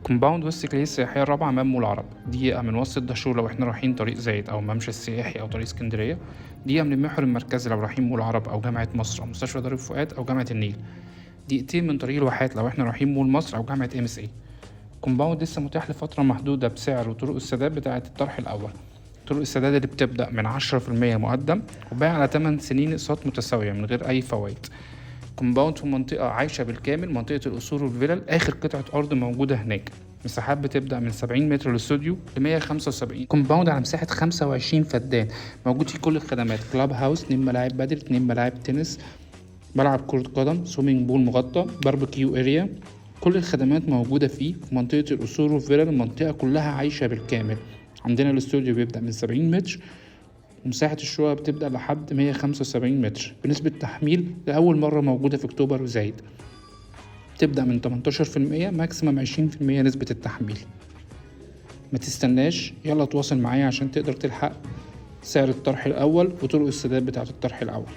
كومباوند وسط الكلية السياحية الرابعة أمام مول العرب، دقيقة من وسط الدشور لو احنا رايحين طريق زايد أو ممشى السياحي أو طريق اسكندرية، دقيقة من المحور المركزي لو رايحين مول العرب أو جامعة مصر أو مستشفى دار الفؤاد أو جامعة النيل، دقيقتين من طريق الواحات لو احنا رايحين مول مصر أو جامعة MSA. كومباوند لسه متاح لفترة محدودة بسعر وطرق السداد بتاعة الطرح الأول. طرق السداد اللي بتبدأ من 10% مقدم وباقي على 8 سنين أقساط متساوية من غير أي فوائد. كومباوند في منطقة عايشة بالكامل، منطقة القصور والفلل، آخر قطعة أرض موجودة هناك. مساحات بتبدأ من 70 متر للاستوديو ل 175. كومباوند على مساحة 25 فدان، موجود فيه كل الخدمات: كلاب هاوس، 2 ملاعب بدل، 2 ملاعب تنس، ملعب كرة قدم، سويمنج بول مغطى، باربيكيو اريا. كل الخدمات موجودة فيه في منطقة القصور والفلل، المنطقة كلها عايشة بالكامل. عندنا الاستوديو بيبدأ من 70 متر، ومساحة الشقق بتبدأ لحد 175 متر بنسبة تحميل لأول مرة موجودة في أكتوبر وزايد. تبدأ من 18% ماكسيمم 20% نسبة التحميل. ما تستناش، يلا تواصل معايا عشان تقدر تلحق سعر الطرح الأول وطرق السداد بتاعة الطرح الأول.